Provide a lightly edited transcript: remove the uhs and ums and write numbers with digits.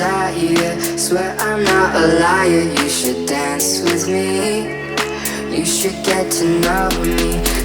desire. Swear I'm not a liar. You should dance with me. You should get to know me.